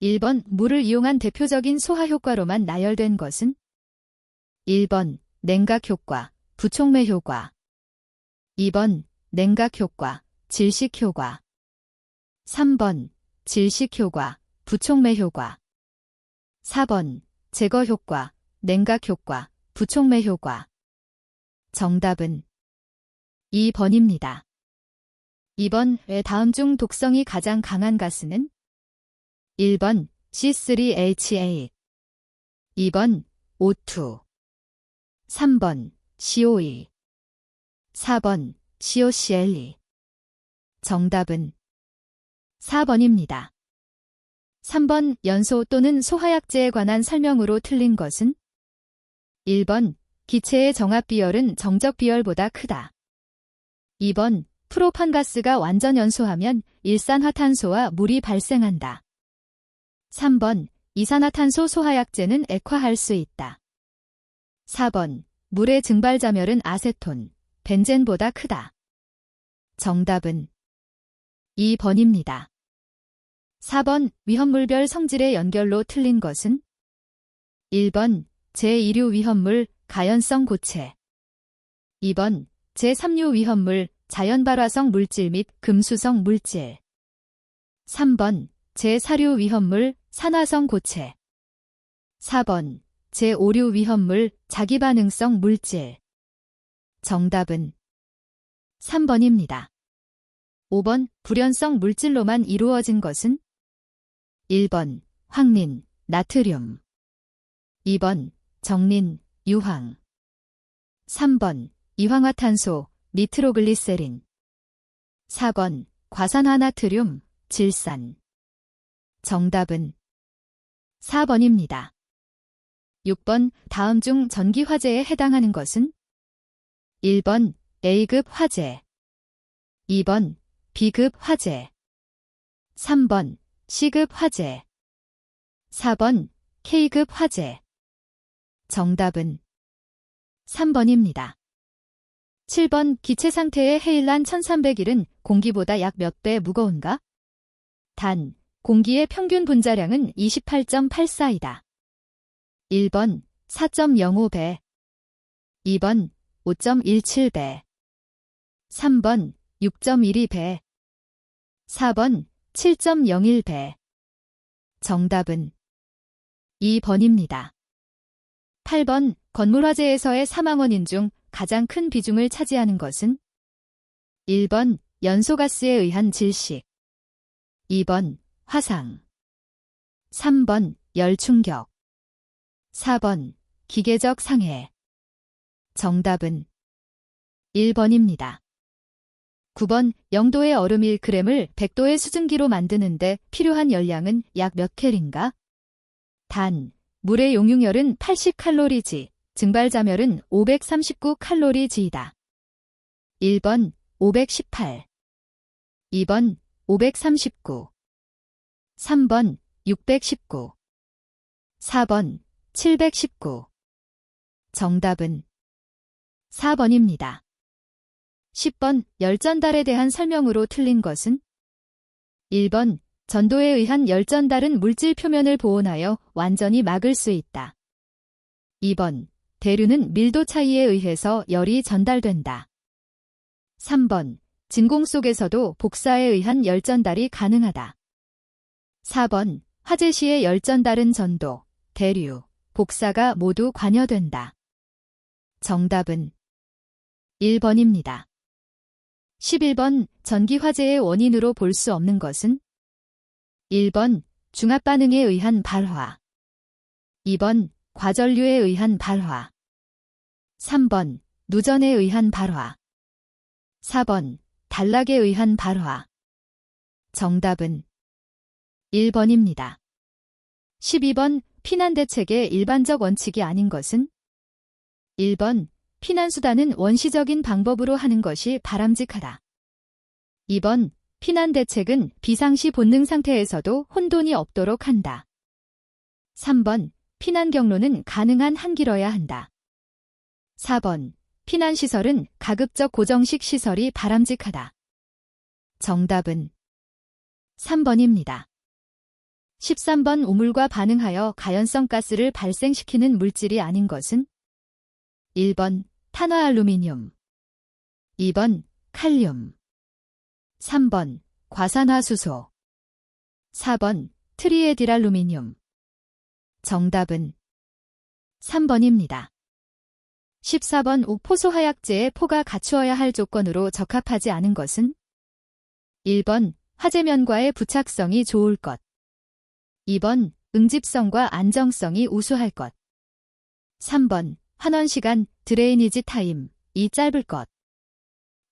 1번 물을 이용한 대표적인 소화 효과로만 나열된 것은? 1번 냉각 효과, 부촉매 효과. 2번 냉각 효과, 질식 효과. 3번 질식 효과, 부촉매 효과. 4번 제거 효과, 냉각 효과, 부촉매 효과. 정답은 2번입니다. 2번 왜 다음 중 독성이 가장 강한 가스는? 1번 C3H8, 2번 O2, 3번 CO2, 4번 COCl2. 정답은 4번입니다. 3번 연소 또는 소화약제에 관한 설명으로 틀린 것은? 1번 기체의 정압 비열은 정적 비열보다 크다. 2번 프로판가스가 완전 연소하면 일산화탄소와 물이 발생한다. 3번 이산화탄소 소화약제는 액화할 수 있다. 4번 물의 증발자멸은 아세톤, 벤젠보다 크다. 정답은 2번입니다. 4번 위험물별 성질의 연결로 틀린 것은? 1번 제2류 위험물 가연성 고체, 2번 제3류 위험물 자연발화성 물질 및 금수성 물질, 3번 제4류 위험물 산화성 고체, 4번 제5류 위험물 자기반응성 물질. 정답은 3번입니다. 5번 불연성 물질로만 이루어진 것은? 1번 황린, 나트륨, 2번 정린, 유황, 3번 이황화탄소, 니트로글리세린, 4번 과산화나트륨, 질산. 정답은 4번입니다. 6번 다음 중 전기 화재에 해당하는 것은? 1번 A급 화재, 2번 B급 화재, 3번 C급 화재, 4번 K급 화재. 정답은 3번입니다. 7번 기체 상태의 해일란 1300일은 공기보다 약 몇 배 무거운가? 단, 공기의 평균 분자량은 28.84이다. 1번 4.05배, 2번 5.17배, 3번 6.12배, 4번 7.01배. 정답은 2번입니다. 8번 건물 화재에서의 사망 원인 중 가장 큰 비중을 차지하는 것은? 1번 연소가스에 의한 질식, 2번 화상, 3번 열충격, 4번 기계적 상해. 정답은 1번입니다. 9번 0도의 얼음 1g을 100도의 수증기로 만드는데 필요한 열량은 약 몇 켈인가? 단, 물의 용융열은 80칼로리지, 증발자멸은 539칼로리지이다. 1번 518, 2번 539, 3번 619, 4번 719. 정답은 4번입니다. 10번 열전달에 대한 설명으로 틀린 것은? 1번 전도에 의한 열전달은 물질 표면을 보온하여 완전히 막을 수 있다. 2번 대류는 밀도 차이에 의해서 열이 전달된다. 3번 진공 속에서도 복사에 의한 열전달이 가능하다. 4번 화재 시의 열전달은 전도, 대류, 복사가 모두 관여된다. 정답은 1번입니다. 11번 전기 화재의 원인으로 볼 수 없는 것은? 1번 중압 반응에 의한 발화, 2번 과전류에 의한 발화, 3번 누전에 의한 발화, 4번 단락에 의한 발화. 정답은 1번입니다. 12번 피난 대책의 일반적 원칙이 아닌 것은? 1번 피난수단은 원시적인 방법으로 하는 것이 바람직하다. 2번 피난 대책은 비상시 본능 상태에서도 혼돈이 없도록 한다. 3번 피난 경로는 가능한 한 길어야 한다. 4번 피난시설은 가급적 고정식 시설이 바람직하다. 정답은 3번입니다. 13번 우물과 반응하여 가연성 가스를 발생시키는 물질이 아닌 것은 1번 탄화알루미늄, 2번 칼륨, 3번 과산화수소, 4번 트리에딜알루미늄. 정답은 3번입니다. 14번 포소화약제의 포가 갖추어야 할 조건으로 적합하지 않은 것은 1번 화재면과의 부착성이 좋을 것, 2번 응집성과 안정성이 우수할 것, 3번 환원시간 드레이니지 타임이 짧을 것,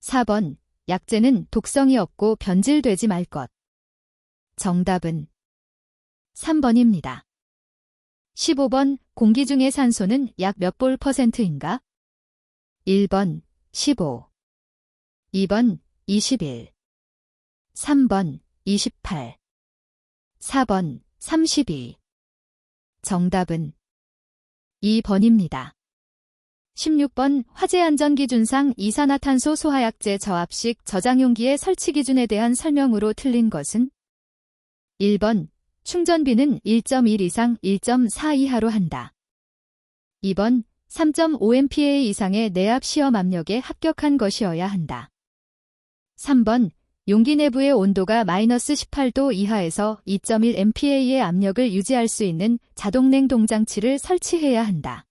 4번 약재는 독성이 없고 변질되지 말 것. 정답은 3번입니다. 15번 공기 중의 산소는 약 몇 볼 %인가? 1번 15, 2번 21, 3번 28, 4번 32. 정답은 2번입니다. 16번 화재안전기준상 이산화탄소 소화약제 저압식 저장용기의 설치 기준에 대한 설명으로 틀린 것은 1번 충전비는 1.1 이상 1.4 이하로 한다. 2번 3.5MPa 이상의 내압 시험 압력에 합격한 것이어야 한다. 3번 용기 내부의 온도가 마이너스 18도 이하에서 2.1MPa의 압력을 유지할 수 있는 자동 냉동 장치를 설치해야 한다.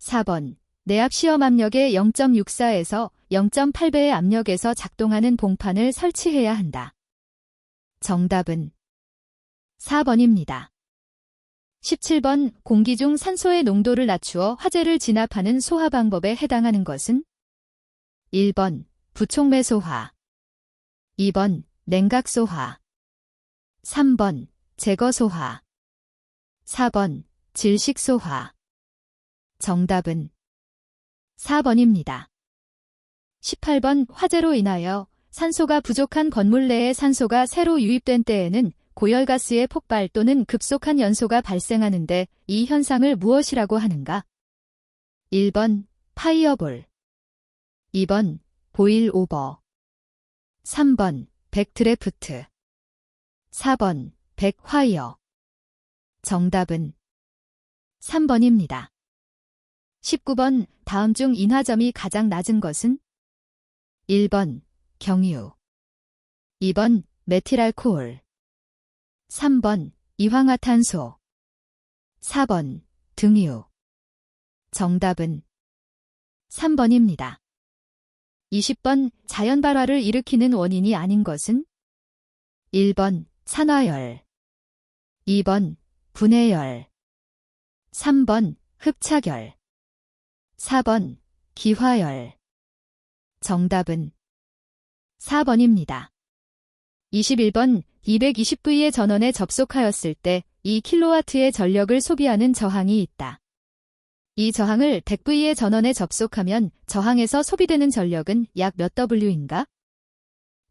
4번 내압 시험 압력의 0.64에서 0.8배의 압력에서 작동하는 봉판을 설치해야 한다. 정답은 4번입니다. 17번 공기 중 산소의 농도를 낮추어 화재를 진압하는 소화 방법에 해당하는 것은 1번 부촉매 소화, 2번 냉각 소화, 3번 제거 소화, 4번 질식 소화. 정답은 4번입니다. 18번 화재로 인하여 산소가 부족한 건물 내에 산소가 새로 유입된 때에는 고열가스의 폭발 또는 급속한 연소가 발생하는데 이 현상을 무엇이라고 하는가? 1번 파이어볼, 2번 보일 오버, 3번 백드래프트, 4번 백화이어. 정답은 3번입니다. 19번 다음 중 인화점이 가장 낮은 것은 1번 경유, 2번 메틸알코올, 3번 이황화탄소, 4번 등유. 정답은 3번입니다. 20번 자연발화를 일으키는 원인이 아닌 것은 1번 산화열, 2번 분해열, 3번 흡착열, 4번 기화열. 정답은 4번입니다. 21번 220V의 전원에 접속하였을 때 2kW의 전력을 소비하는 저항이 있다. 이 저항을 100V의 전원에 접속하면 저항에서 소비되는 전력은 약 몇 W인가?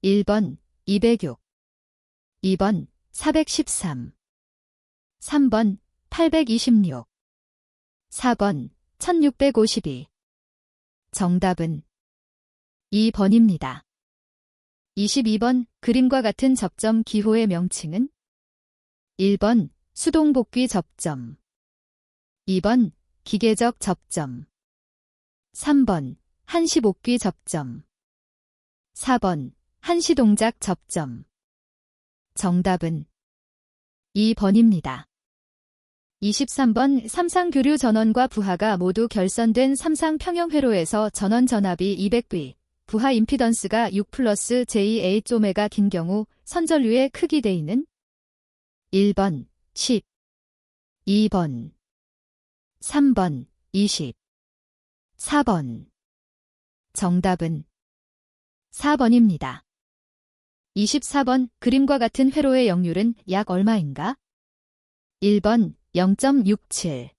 1번 206, 2번 413, 3번 826, 4번 1652. 정답은 2번입니다. 22번 그림과 같은 접점 기호의 명칭은 1번 수동복귀 접점, 2번 기계적 접점, 3번 한시복귀 접점, 4번 한시동작 접점. 정답은 2번입니다. 23번 삼상교류 전원과 부하가 모두 결선된 삼상평형회로에서 전원 전압이 200V, 부하 임피던스가 6 플러스 JA.O가 긴 경우 선전류의 크기 대인은 1번 10, 2번 3번 20, 4번. 정답은 4번입니다. 24번 그림과 같은 회로의 역률은 약 얼마인가? 1번 0.67,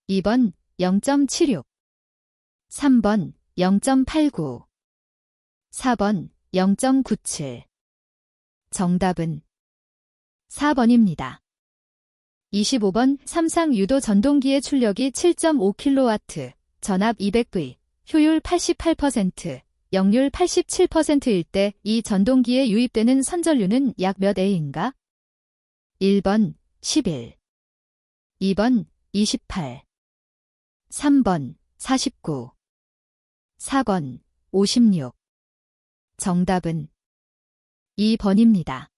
2번 0.76, 3번 0.89, 4번 0.97. 정답은 4번입니다. 25번 삼상 유도 전동기의 출력이 7.5kW, 전압 200V, 효율 88%, 역률 87%일 때 이 전동기에 유입되는 선전류는 약 몇 A인가? 1번 11, 2번 28, 3번 49, 4번 56. 정답은 2번입니다.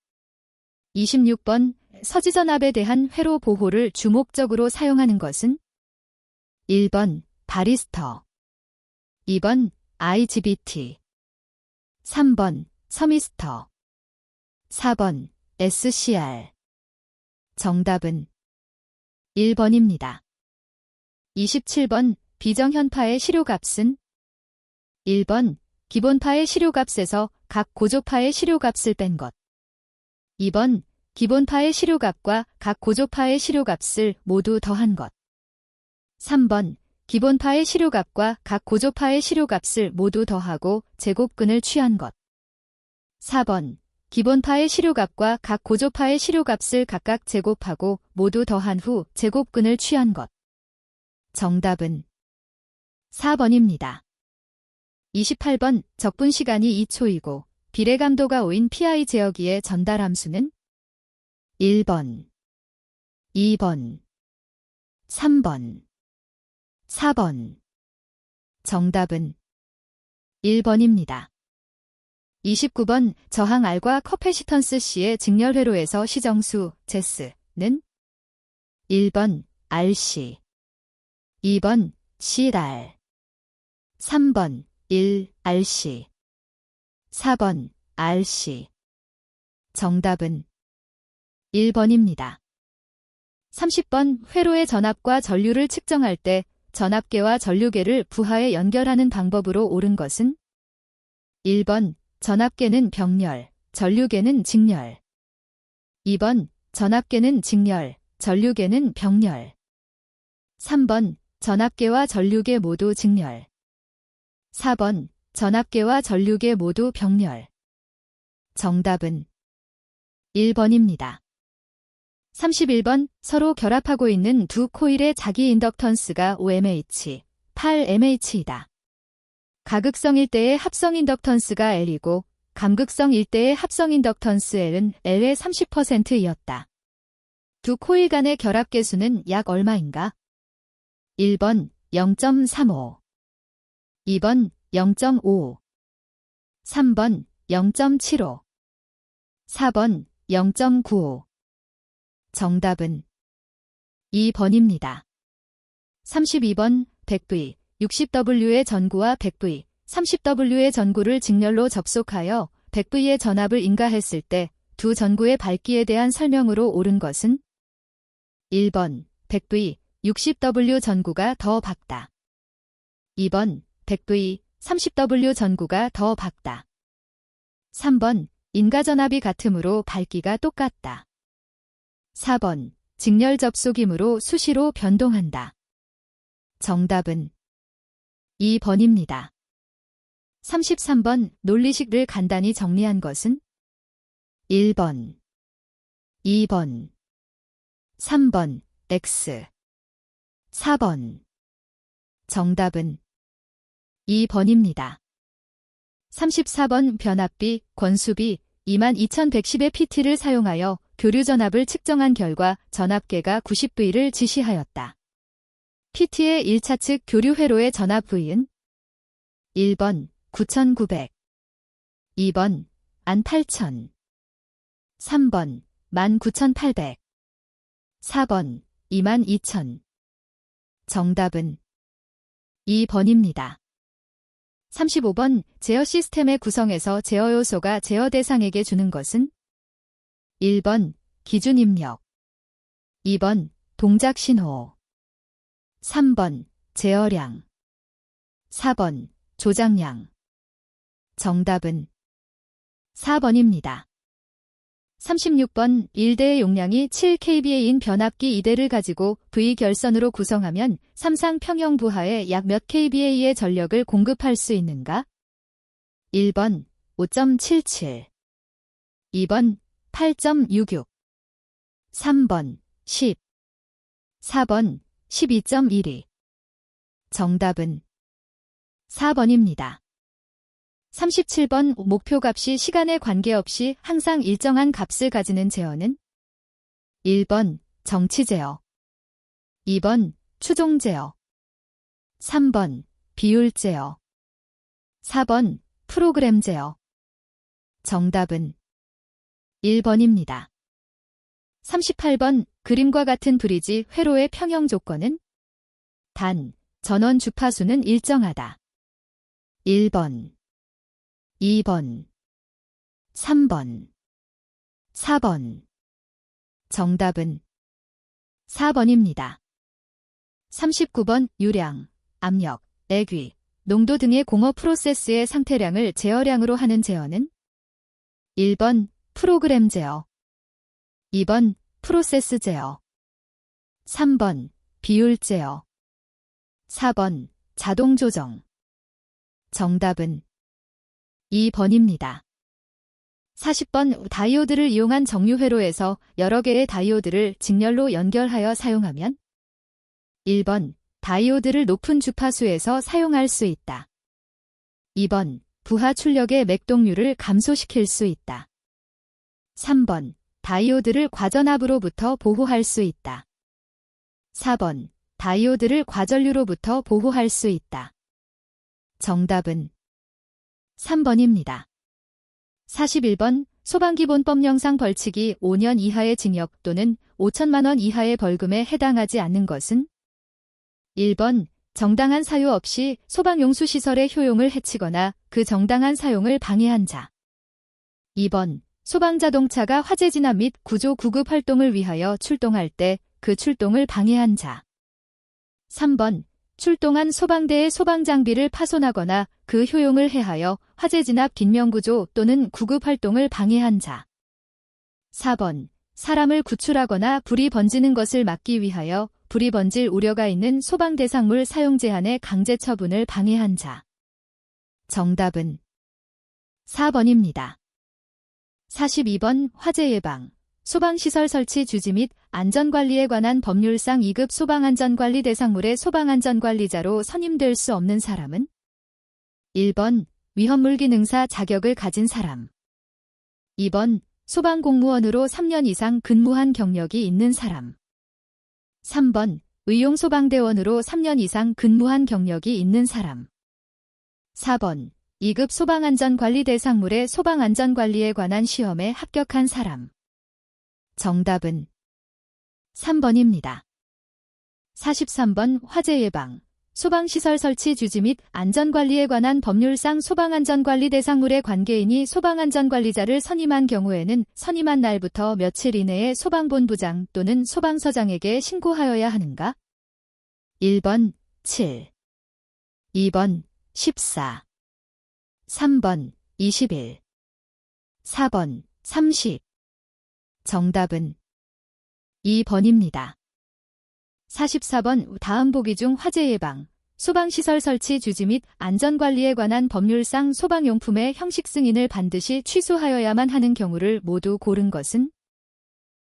26번 서지전압에 대한 회로 보호를 주목적으로 사용하는 것은 1번 바리스터, 2번 IGBT, 3번 서미스터, 4번 SCR. 정답은 1번입니다. 27번 비정현파의 시료값은 1번 기본파의 시료값에서 각 고조파의 시료값을 뺀 것, 2번 기본파의 시료값과 각 고조파의 시료값을 모두 더한 것, 3번 기본파의 시료값과 각 고조파의 시료값을 모두 더하고 제곱근을 취한 것, 4번 기본파의 시료값과 각 고조파의 시료값을 각각 제곱하고 모두 더한 후 제곱근을 취한 것. 정답은 4번입니다. 28번 적분 시간이 2초이고 비례감도가 5인 PI 제어기의 전달 함수는 1번, 2번, 3번, 4번. 정답은 1번입니다. 29번 저항 R과 커패시턴스 C의 직렬회로에서 시정수 Z는 1번 RC, 2번 CR, 3번 1RC, 4번 RC. 정답은 1번입니다. 30번 회로의 전압과 전류를 측정할 때 전압계와 전류계를 부하에 연결하는 방법으로 옳은 것은 1번 전압계는 병렬, 전류계는 직렬, 2번 전압계는 직렬, 전류계는 병렬, 3번 전압계와 전류계 모두 직렬, 4번 전압계와 전류계 모두 병렬. 정답은 1번입니다. 31번 서로 결합하고 있는 두 코일의 자기 인덕턴스가 5mH, 8mH이다. 가극성 일대의 합성 인덕턴스가 L이고 감극성 일대의 합성 인덕턴스 L은 L의 30%이었다. 두 코일 간의 결합 계수는 약 얼마인가? 1번 0.35, 2번 0.5, 3번 0.75, 4번 0.95. 정답은 2번입니다. 32번 100V, 60W의 전구와 100V, 30W의 전구를 직렬로 접속하여 100V의 전압을 인가했을 때 두 전구의 밝기에 대한 설명으로 옳은 것은 1번 100V, 60W 전구가 더 밝다. 2번 100V, 30W 전구가 더 밝다. 3번 인가전압이 같으므로 밝기가 똑같다. 4번 직렬 접속이므로 수시로 변동한다. 정답은 2번입니다. 33번 논리식을 간단히 정리한 것은 1번, 2번, 3번 X, 4번. 정답은 2번입니다. 34번 변압비, 권수비 22,110의 PT를 사용하여 교류전압을 측정한 결과 전압계가 90V를 지시하였다. PT의 1차 측 교류회로의 전압 V은 1번 9,900, 2번 18,000, 3번 19,800, 4번 22,000. 정답은 2번입니다. 35번 제어 시스템의 구성에서 제어 요소가 제어 대상에게 주는 것은 1번 기준 입력, 2번 동작 신호, 3번 제어량, 4번 조작량. 정답은 4번입니다. 36번 1대의 용량이 7kVA인 변압기 2대를 가지고 V결선으로 구성하면 삼상 평형 부하에 약 몇 kVA의 전력을 공급할 수 있는가? 1번 5.77, 2번 8.66, 3번 10, 4번 12.12. 정답은 4번입니다. 37번 목표값이 시간에 관계없이 항상 일정한 값을 가지는 제어는 1번 정치 제어, 2번 추종 제어, 3번 비율 제어, 4번 프로그램 제어. 정답은 1번입니다. 38번 그림과 같은 브리지 회로의 평형 조건은 단, 전원 주파수는 일정하다. 1번, 2번, 3번, 4번. 정답은 4번입니다. 39번 유량, 압력, 액위, 농도 등의 공업 프로세스의 상태량을 제어량으로 하는 제어는 1번 프로그램 제어, 2번 프로세스 제어, 3번 비율 제어, 4번 자동 조정. 정답은 2번입니다. 40번 다이오드를 이용한 정류 회로에서 여러 개의 다이오드를 직렬로 연결하여 사용하면 1번 다이오드를 높은 주파수에서 사용할 수 있다. 2번 부하 출력의 맥동률을 감소시킬 수 있다. 3번 다이오드를 과전압으로부터 보호할 수 있다. 4번 다이오드를 과전류로부터 보호할 수 있다. 정답은 3번입니다. 41번 소방기본법령상 벌칙이 5년 이하의 징역 또는 5천만 원 이하의 벌금에 해당하지 않는 것은 1번 정당한 사유 없이 소방용수시설의 효용을 해치거나 그 정당한 사용을 방해한 자. 2번 소방자동차가 화재 진압 및 구조 구급 활동을 위하여 출동할 때 그 출동을 방해한 자. 3번 출동한 소방대의 소방장비를 파손하거나 그 효용을 해하여 화재 진압 긴명구조 또는 구급 활동을 방해한 자. 4번 사람을 구출하거나 불이 번지는 것을 막기 위하여 불이 번질 우려가 있는 소방대상물 사용 제한의 강제 처분을 방해한 자. 정답은 4번입니다. 42번 화재 예방, 소방시설 설치 주지 및 안전관리에 관한 법률상 2급 소방안전관리 대상물의 소방안전관리자로 선임될 수 없는 사람은 1번 위험물 기능사 자격을 가진 사람, 2번 소방공무원으로 3년 이상 근무한 경력이 있는 사람, 3번 의용소방대원으로 3년 이상 근무한 경력이 있는 사람, 4번 2급 소방안전관리 대상물의 소방안전관리에 관한 시험에 합격한 사람. 정답은 3번입니다. 43번 화재 예방, 소방시설 설치 주지 및 안전관리에 관한 법률상 소방안전관리 대상물의 관계인이 소방안전관리자를 선임한 경우에는 선임한 날부터 며칠 이내에 소방본부장 또는 소방서장에게 신고하여야 하는가? 1번 7, 2번 14, 3번 21, 4번 30. 정답은 2번입니다. 44번 다음 보기 중 화재 예방, 소방시설 설치 주지 및 안전관리에 관한 법률상 소방용품의 형식 승인을 반드시 취소하여야만 하는 경우를 모두 고른 것은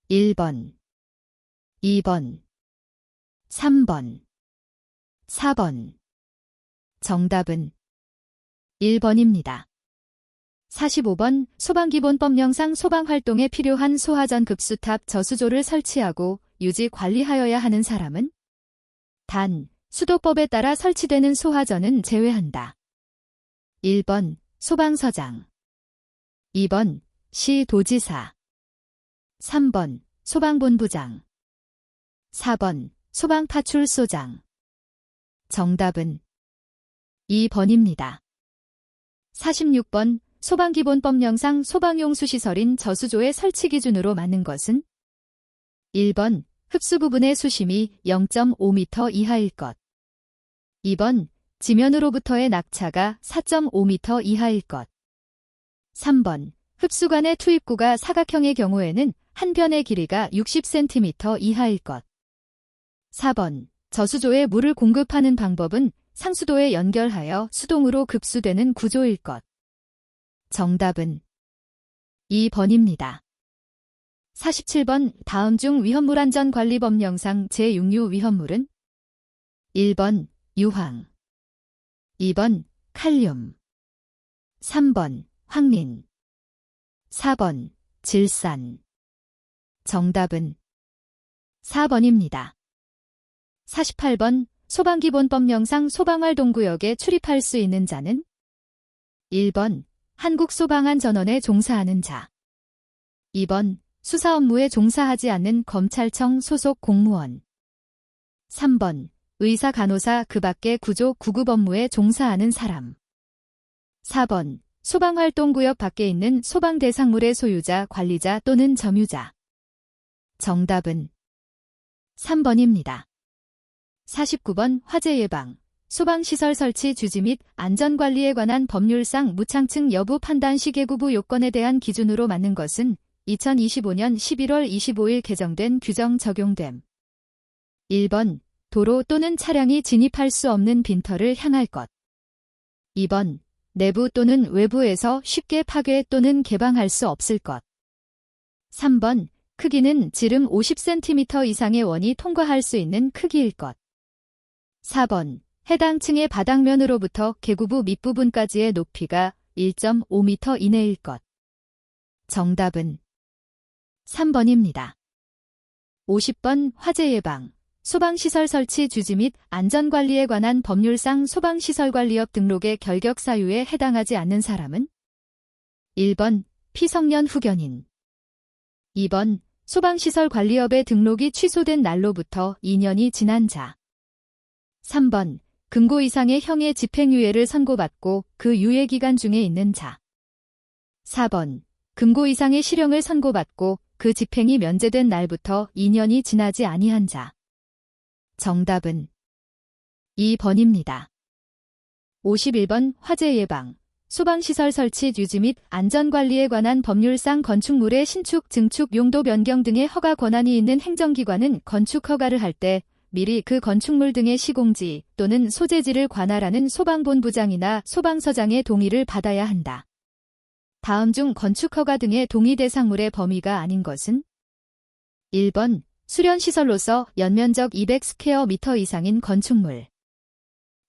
1번, 2번, 3번, 4번. 정답은 1번입니다. 45번 소방기본법령상 소방활동에 필요한 소하전 급수탑 저수조를 설치하고 유지 관리하여야 하는 사람은 단, 수도법에 따라 설치되는 소하전은 제외한다. 1번 소방서장, 2번 시도지사, 3번 소방본부장, 4번 소방파출소장. 정답은 2번입니다. 46번 소방기본법령상 소방용수시설인 저수조의 설치 기준으로 맞는 것은 1번 흡수 부분의 수심이 0.5m 이하일 것, 2번 지면으로부터의 낙차가 4.5m 이하일 것, 3번 흡수관의 투입구가 사각형의 경우에는 한 변의 길이가 60cm 이하일 것, 4번 저수조에 물을 공급하는 방법은 상수도에 연결하여 수동으로 급수되는 구조일 것. 정답은 2번입니다. 47번 다음 중 위험물안전관리법령상 제6류 위험물은 1번 유황, 2번 칼륨, 3번 황린, 4번 질산. 정답은 4번입니다. 48번 소방기본법령상 소방활동구역에 출입할 수 있는 자는 1번 한국소방안전원에 종사하는 자 2번 수사 업무에 종사하지 않는 검찰청 소속 공무원 3번 의사 간호사 그 밖의 구조 구급 업무에 종사하는 사람 4번 소방활동구역 밖에 있는 소방대상물의 소유자, 관리자 또는 점유자. 정답은 3번입니다. 49번 화재 예방, 소방시설 설치 주지 및 안전관리에 관한 법률상 무창층 여부 판단 시계구부 요건에 대한 기준으로 맞는 것은 2025년 11월 25일 개정된 규정 적용됨. 1번 도로 또는 차량이 진입할 수 없는 빈터를 향할 것. 2번 내부 또는 외부에서 쉽게 파괴 또는 개방할 수 없을 것. 3번 크기는 지름 50cm 이상의 원이 통과할 수 있는 크기일 것. 4번 해당 층의 바닥면으로부터 계구부 밑부분까지의 높이가 1.5m 이내일 것. 정답은 3번입니다. 50번 화재 예방, 소방시설 설치 주지 및 안전관리에 관한 법률상 소방시설관리업 등록의 결격 사유에 해당하지 않는 사람은 1번 피성년 후견인 2번 소방시설관리업의 등록이 취소된 날로부터 2년이 지난 자 3번 금고 이상의 형의 집행유예를 선고받고 그 유예기간 중에 있는 자 4번 금고 이상의 실형을 선고받고 그 집행이 면제된 날부터 2년이 지나지 아니한 자 정답은 2번입니다. 51번 화재 예방, 소방시설 설치 유지 및 안전관리에 관한 법률상 건축물의 신축, 증축, 용도 변경 등의 허가 권한이 있는 행정기관은 건축 허가를 할 때 미리 그 건축물 등의 시공지 또는 소재지를 관할하는 소방본부장이나 소방서장의 동의를 받아야 한다. 다음 중 건축 허가 등의 동의 대상물의 범위가 아닌 것은 1번 수련시설로서 연면적 200스퀘어미터 이상인 건축물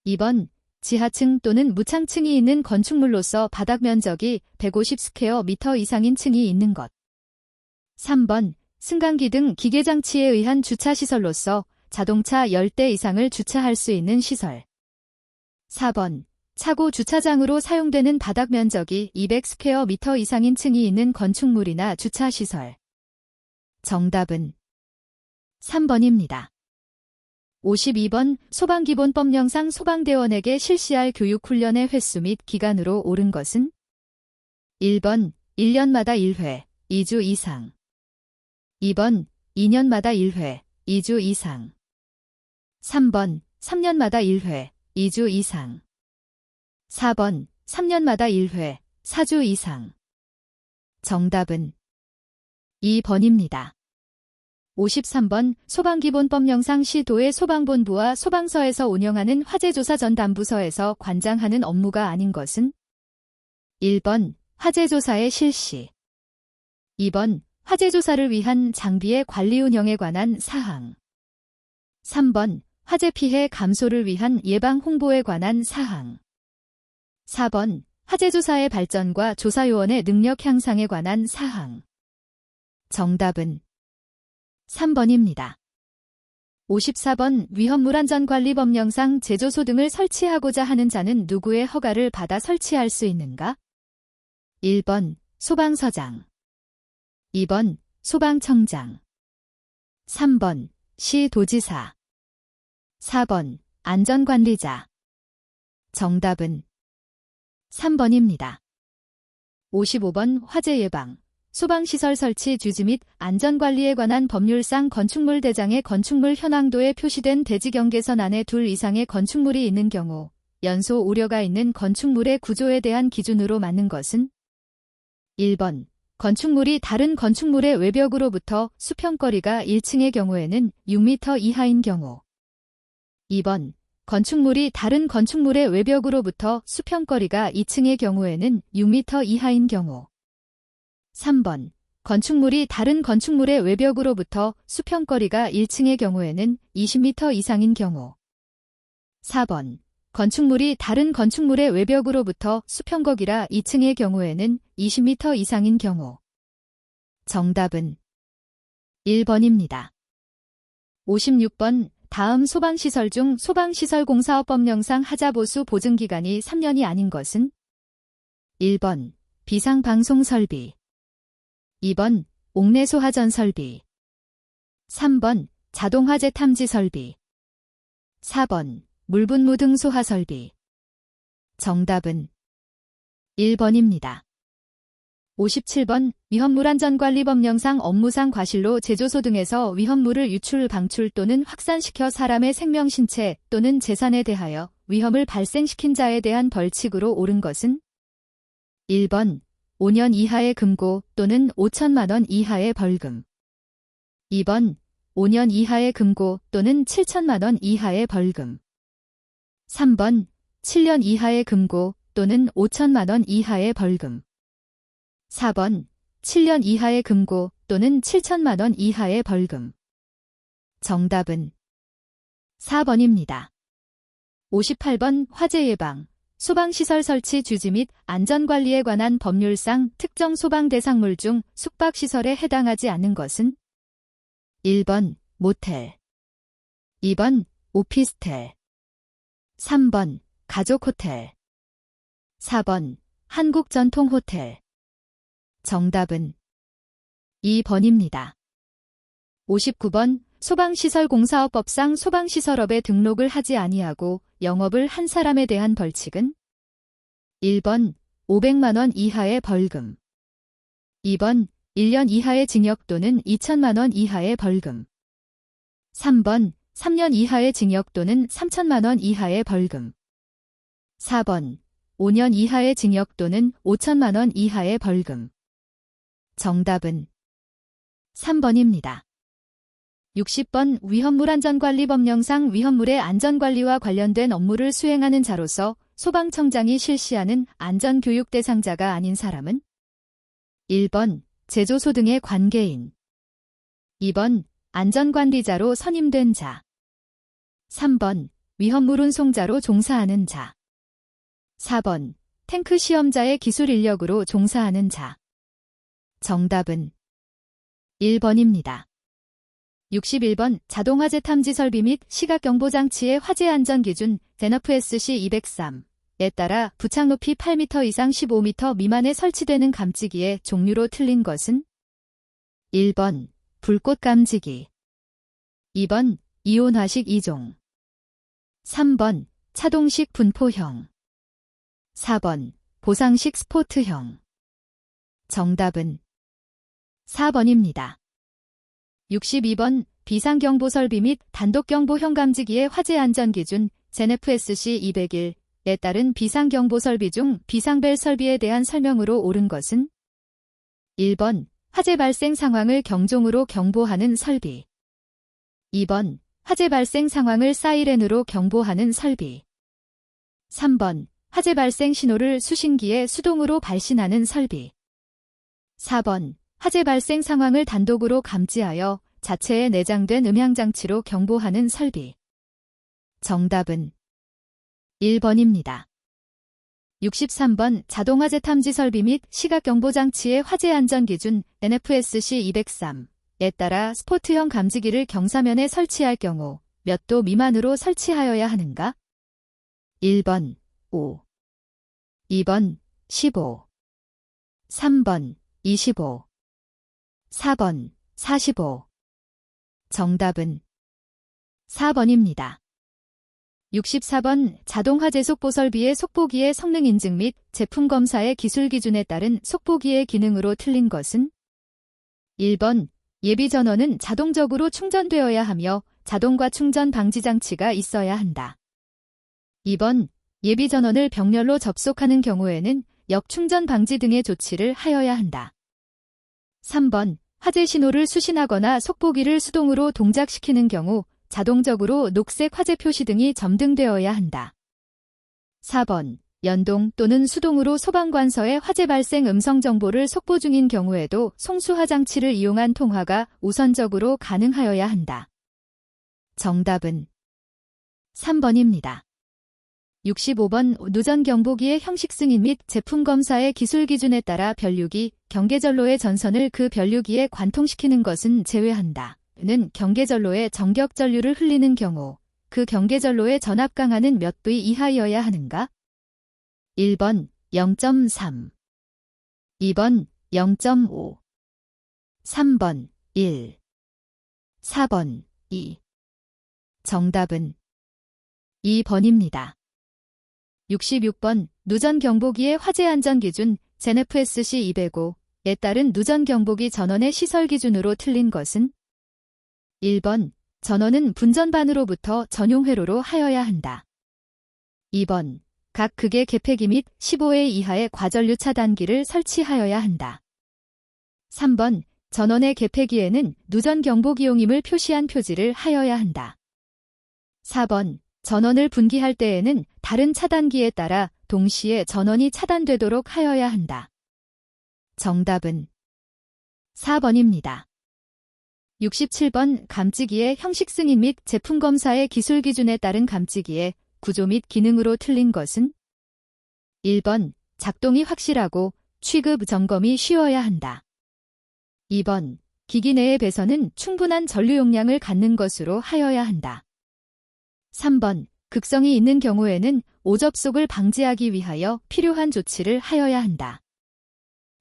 2번 지하층 또는 무창층이 있는 건축물로서 바닥 면적이 150스퀘어미터 이상인 층이 있는 것 3번 승강기 등 기계장치에 의한 주차시설로서 자동차 10대 이상을 주차할 수 있는 시설 4번 차고 주차장으로 사용되는 바닥 면적이 200스퀘어미터 이상인 층이 있는 건축물이나 주차시설 정답은 3번입니다. 52번 소방기본법령상 소방대원에게 실시할 교육훈련의 횟수 및 기간으로 옳은 것은 1번 1년마다 1회, 2주 이상 2번 2년마다 1회, 2주 이상 3번 3년마다 1회, 2주 이상 4번 3년마다 1회, 4주 이상 정답은 2번입니다. 53번 소방기본법령상 시도의 소방본부와 소방서에서 운영하는 화재조사 전담부서에서 관장하는 업무가 아닌 것은 1번 화재조사의 실시 2번 화재조사를 위한 장비의 관리 운영에 관한 사항 3번 화재 피해 감소를 위한 예방 홍보에 관한 사항 4번 화재조사의 발전과 조사요원의 능력 향상에 관한 사항 정답은 3번입니다. 54번 위험물안전관리법령상 제조소 등을 설치하고자 하는 자는 누구의 허가를 받아 설치할 수 있는가? 1번 소방서장 2번 소방청장 3번 시도지사 4번 안전관리자 정답은 3번입니다. 55번 화재 예방 소방시설 설치 주지 및 안전관리에 관한 법률상 건축물 대장의 건축물 현황도에 표시된 대지경계선 안에 2 이상의 건축물이 있는 경우 연소 우려가 있는 건축물의 구조에 대한 기준으로 맞는 것은 1번 건축물이 다른 건축물의 외벽으로부터 수평거리가 1층의 경우에는 6m 이하인 경우 2번 건축물이 다른 건축물의 외벽으로부터 수평거리가 2층의 경우에는 6m 이하인 경우 3번 건축물이 다른 건축물의 외벽으로부터 수평거리가 1층의 경우에는 20m 이상인 경우 4번 건축물이 다른 건축물의 외벽으로부터 수평거리가 2층의 경우에는 20m 이상인 경우 정답은 1번입니다. 56번 다음 소방시설 중 소방시설공사업법령상 하자보수 보증기간이 3년이 아닌 것은 1번 비상방송설비 2번 옥내소하전설비 3번 자동화재 탐지설비 4번 물분무 등 소하설비 정답은 1번입니다. 57번 위험물안전관리법령상 업무상 과실로 제조소 등에서 위험물을 유출, 방출 또는 확산시켜 사람의 생명, 신체 또는 재산에 대하여 위험을 발생시킨 자에 대한 벌칙으로 옳은 것은 1번 5년 이하의 금고 또는 5천만 원 이하의 벌금 2번 5년 이하의 금고 또는 7천만 원 이하의 벌금 3번 7년 이하의 금고 또는 5천만 원 이하의 벌금 4번 7년 이하의 금고 또는 7천만 원 이하의 벌금 정답은 4번입니다. 58번 화재 예방, 소방시설 설치 주지 및 안전관리에 관한 법률상 특정 소방 대상물 중 숙박시설에 해당하지 않는 것은 1번 모텔 2번 오피스텔 3번 가족호텔 4번 한국전통호텔 정답은 2번입니다. 59번 소방시설공사업법상 소방시설업에 등록을 하지 아니하고 영업을 한 사람에 대한 벌칙은 1번 500만 원 이하의 벌금 2번 1년 이하의 징역 또는 2천만 원 이하의 벌금 3번 3년 이하의 징역 또는 3천만 원 이하의 벌금 4번 5년 이하의 징역 또는 5천만 원 이하의 벌금 정답은 3번입니다. 60번 위험물안전관리법령상 위험물의 안전관리와 관련된 업무를 수행하는 자로서 소방청장이 실시하는 안전교육 대상자가 아닌 사람은 1번 제조소 등의 관계인 2번 안전관리자로 선임된 자 3번 위험물 운송자로 종사하는 자 4번 탱크 시험자의 기술 인력으로 종사하는 자 정답은 1번입니다. 61번 자동화재 탐지 설비 및 시각경보장치의 화재 안전기준 NFSC 203에 따라 부착 높이 8m 이상 15m 미만에 설치되는 감지기의 종류로 틀린 것은 1번 불꽃 감지기 2번 이온화식 2종 3번 차동식 분포형 4번 보상식 스포트형 정답은 4번입니다. 62번 비상경보설비 및 단독경보형 감지기의 화재 안전기준 NFSC 201에 따른 비상경보설비 중 비상벨 설비에 대한 설명으로 옳은 것은 1번 화재 발생 상황을 경종으로 경보하는 설비 2번 화재 발생 상황을 사이렌으로 경보하는 설비 3번 화재 발생 신호를 수신기에 수동으로 발신하는 설비 4번 화재 발생 상황을 단독으로 감지하여 자체에 내장된 음향장치로 경보하는 설비. 정답은 1번입니다. 63번 자동화재 탐지 설비 및 시각경보장치의 화재 안전기준 NFSC 203에 따라 스포트형 감지기를 경사면에 설치할 경우 몇 도 미만으로 설치하여야 하는가? 1번 5, 2번 15, 3번 25, 4번 45. 정답은 4번입니다. 64번 자동화재 속보설비의 속보기의 성능 인증 및 제품 검사의 기술 기준에 따른 속보기의 기능으로 틀린 것은 1번 예비전원은 자동적으로 충전되어야 하며 자동과 충전 방지 장치가 있어야 한다. 2번 예비전원을 병렬로 접속하는 경우에는 역충전 방지 등의 조치를 하여야 한다. 3번 화재 신호를 수신하거나 속보기를 수동으로 동작시키는 경우 자동적으로 녹색 화재 표시 등이 점등되어야 한다. 4번 연동 또는 수동으로 소방관서에 화재 발생 음성 정보를 속보 중인 경우에도 송수화 장치를 이용한 통화가 우선적으로 가능하여야 한다. 정답은 3번입니다. 65번 누전 경보기의 형식 승인 및 제품 검사의 기술 기준에 따라 변류기, 경계전로의 전선을 그 변류기에 관통시키는 것은 제외한다. 는 경계전로에 정격전류를 흘리는 경우 그 경계전로의 전압강하는 몇 V 이하여야 하는가? 1번 0.3 2번 0.5 3번 1 4번 2 정답은 2번입니다. 66번 누전 경보기의 화재 안전 기준 ZEN-FSC 205에 따른 누전 경보기 전원의 시설 기준으로 틀린 것은 1번 전원은 분전반으로부터 전용 회로로 하여야 한다. 2번 각 극의 개폐기 및 15회 이하의 과전류 차단기를 설치하여야 한다. 3번 전원의 개폐기에는 누전 경보기용임을 표시한 표지를 하여야 한다. 4번 전원을 분기할 때에는 다른 차단기에 따라 동시에 전원이 차단되도록 하여야 한다. 정답은 4번입니다. 67번 감지기의 형식 승인 및 제품 검사의 기술 기준에 따른 감지기의 구조 및 기능으로 틀린 것은 1번 작동이 확실하고 취급 점검이 쉬워야 한다. 2번 기기 내의 배선은 충분한 전류 용량을 갖는 것으로 하여야 한다. 3번 극성이 있는 경우에는 오접속을 방지하기 위하여 필요한 조치를 하여야 한다.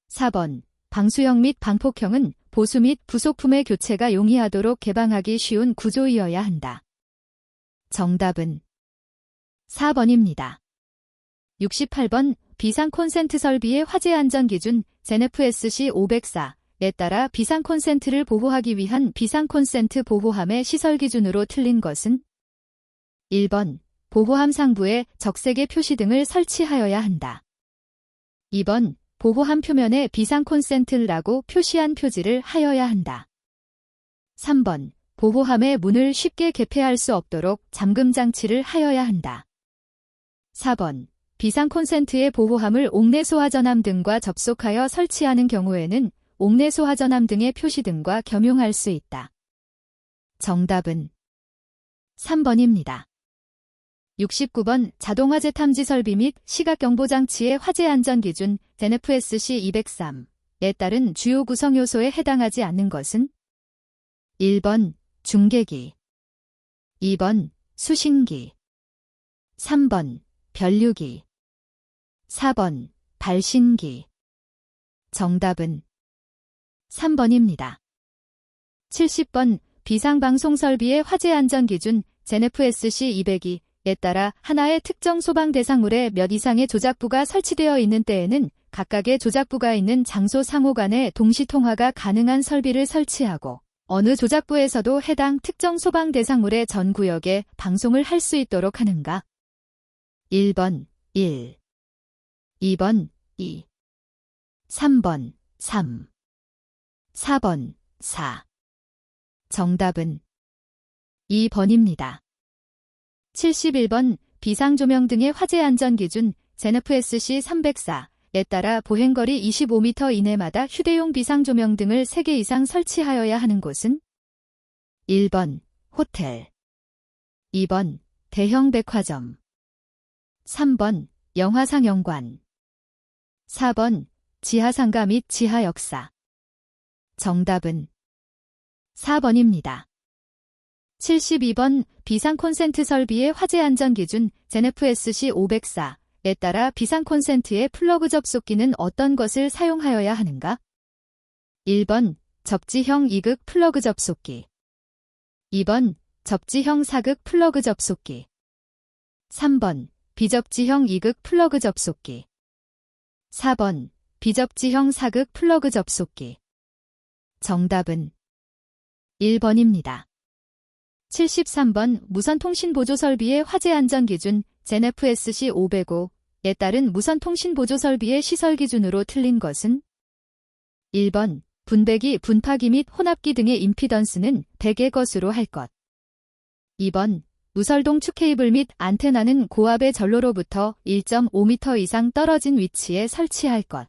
4번 방수형 및 방폭형은 보수 및 부속품의 교체가 용이하도록 개방하기 쉬운 구조이어야 한다. 정답은 4번입니다. 68번 비상 콘센트 설비의 화재 안전 기준 ZEN-FSC 504에 따라 비상 콘센트를 보호하기 위한 비상 콘센트 보호함의 시설 기준으로 틀린 것은 1번 보호함 상부에 적색의 표시 등을 설치하여야 한다. 2번 보호함 표면에 비상 콘센트라고 표시한 표지를 하여야 한다. 3번 보호함의 문을 쉽게 개폐할 수 없도록 잠금 장치를 하여야 한다. 4번 비상 콘센트의 보호함을 옥내 소화전함 등과 접속하여 설치하는 경우에는 옥내 소화전함 등의 표시 등과 겸용할 수 있다. 정답은 3번입니다. 69번 자동화재 탐지 설비 및 시각경보장치의 화재 안전 기준 ZEN-FSC 203에 따른 주요 구성 요소에 해당하지 않는 것은 1번 중계기 2번 수신기 3번 변류기 4번 발신기 정답은 3번입니다. 70번 비상방송 설비의 화재 안전 기준 ZEN-FSC 202에 따라 하나의 특정 소방 대상물에 몇 이상의 조작부가 설치되어 있는 때에는 각각의 조작부가 있는 장소 상호 간에 동시 통화가 가능한 설비를 설치하고 어느 조작부에서도 해당 특정 소방 대상물의 전 구역에 방송을 할 수 있도록 하는가? 1번 1 2번 2 3번 3 4번 4 정답은 2번입니다. 71번 비상조명 등의 화재 안전 기준 ZEN-FSC 304에 따라 보행거리 25m 이내마다 휴대용 비상조명 등을 3개 이상 설치하여야 하는 곳은 1번 호텔 2번 대형 백화점 3번 영화상영관 4번 지하상가 및 지하역사 정답은 4번입니다. 72번 비상 콘센트 설비의 화재 안전 기준 ZEN-FSC 504에 따라 비상 콘센트의 플러그 접속기는 어떤 것을 사용하여야 하는가? 1번 접지형 2극 플러그 접속기 2번 접지형 4극 플러그 접속기 3번 비접지형 2극 플러그 접속기 4번 비접지형 4극 플러그 접속기 정답은 1번입니다. 73번 무선통신보조 설비의 화재 안전 기준 ZEN-FSC 505에 따른 무선통신보조 설비의 시설 기준으로 틀린 것은 1번 분배기, 분파기 및 혼합기 등의 임피던스는 100의 것으로 할 것 2번 무설동 축 케이블 및 안테나는 고압의 전로로부터 1.5m 이상 떨어진 위치에 설치할 것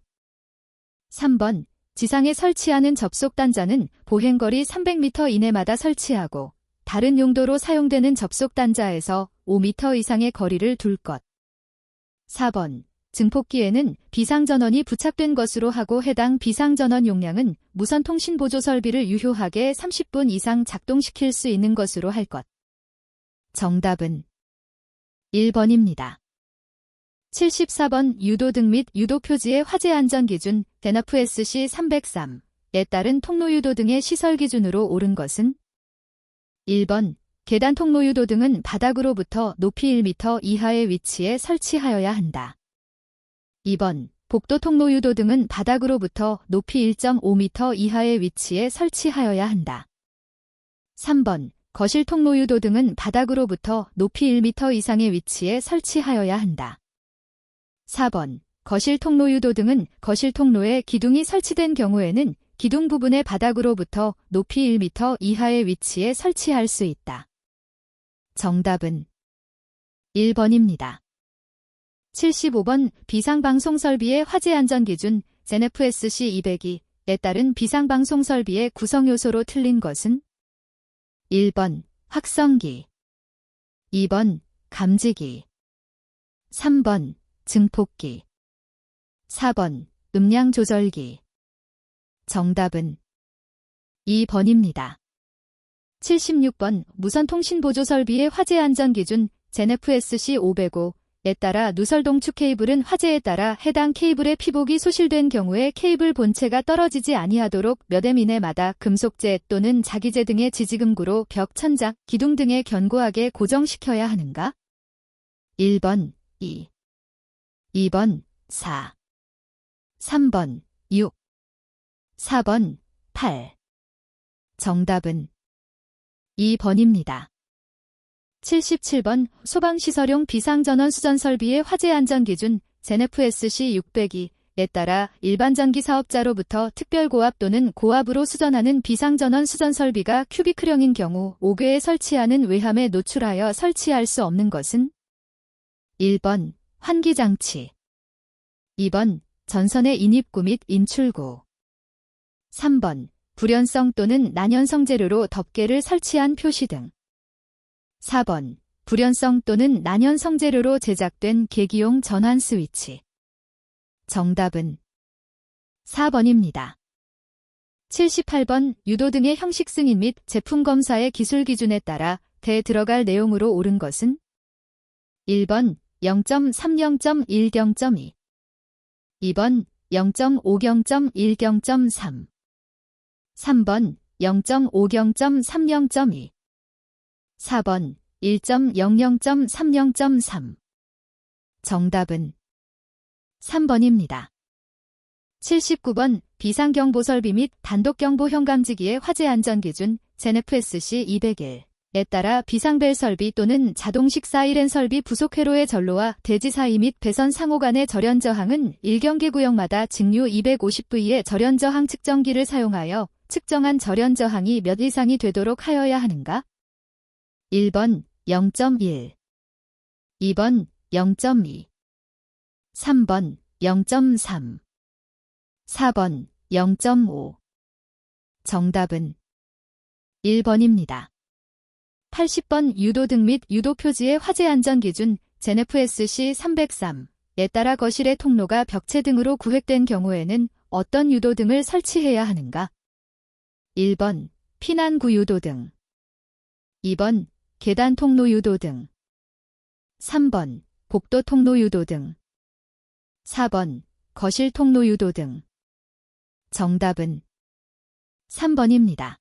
3번 지상에 설치하는 접속 단자는 보행거리 300m 이내마다 설치하고 다른 용도로 사용되는 접속 단자에서 5m 이상의 거리를 둘 것. 4번 증폭기에는 비상전원이 부착된 것으로 하고 해당 비상전원 용량은 무선통신보조 설비를 유효하게 30분 이상 작동시킬 수 있는 것으로 할 것. 정답은 1번입니다. 74번 유도등 및 유도표지의 화재 안전기준 대나프-SC 303에 따른 통로유도등의 시설 기준으로 옳은 것은 1번 계단 통로유도등은 바닥으로부터 높이 1m 이하의 위치에 설치하여야 한다. 2번 복도 통로유도등은 바닥으로부터 높이 1.5m 이하의 위치에 설치하여야 한다. 3번 거실 통로유도등은 바닥으로부터 높이 1m 이상의 위치에 설치하여야 한다. 4번 거실 통로유도등은 거실 통로에 기둥이 설치된 경우에는 기둥 부분의 바닥으로부터 높이 1m 이하의 위치에 설치할 수 있다. 정답은 1번입니다. 75번 비상방송 설비의 화재 안전기준 제네프-SC 202에 따른 비상방송 설비의 구성요소로 틀린 것은 1번 확성기, 2번 감지기, 3번 증폭기, 4번 음량 조절기. 정답은 2번입니다. 76번 무선통신보조 설비의 화재 안전기준 제네프-SC 505에 따라 누설동축 케이블은 화재에 따라 해당 케이블의 피복이 소실된 경우에 케이블 본체가 떨어지지 아니하도록 몇 m 이내마다 금속재 또는 자기재 등의 지지금구로 벽, 천장, 기둥 등에 견고하게 고정시켜야 하는가? 1번 2, 2번 4, 3번 6, 4번 8. 정답은 2번입니다. 77번 소방시설용 비상전원 수전 설비의 화재 안전기준 제네프-SC 602에 따라 일반 전기 사업자로부터 특별고압 또는 고압으로 수전하는 비상전원 수전 설비가 큐비클형인 경우 5궤에 설치하는 외함에 노출하여 설치할 수 없는 것은 1번 환기장치, 2번 전선의 인입구 및 인출구, 3번 불연성 또는 난연성 재료로 덮개를 설치한 표시 등, 4번 불연성 또는 난연성 재료로 제작된 계기용 전환 스위치. 정답은 4번입니다. 78번 유도 등의 형식 승인 및 제품 검사의 기술 기준에 따라 대 들어갈 내용으로 옳은 것은 1번 0.3 0.1 0.2, 2번 0.5 0.1 0.3, 3번 0.5 0.3 0.2, 4번 1.00.30.3. 정답은 3번입니다. 79번 비상경보 설비 및 단독경보 현감지기의 화재 안전기준 제네프-SC 201에 따라 비상벨 설비 또는 자동식 사이렌 설비 부속 회로의 전로와 대지 사이 및 배선 상호 간의 절연 저항은 1경계 구역마다 직류 250V의 절연 저항 측정기를 사용하여 측정한 절연 저항이 몇 이상이 되도록 하여야 하는가? 1번 0.1, 2번 0.2, 3번 0.3, 4번 0.5. 정답은 1번입니다. 80번 유도등 및 유도표지의 화재 안전기준 제네프-SC 303에 따라 거실의 통로가 벽체 등으로 구획된 경우에는 어떤 유도등을 설치해야 하는가? 1번 피난구 유도등, 2번 계단 통로 유도등, 3번 복도 통로 유도등, 4번 거실 통로 유도등. 정답은 3번입니다.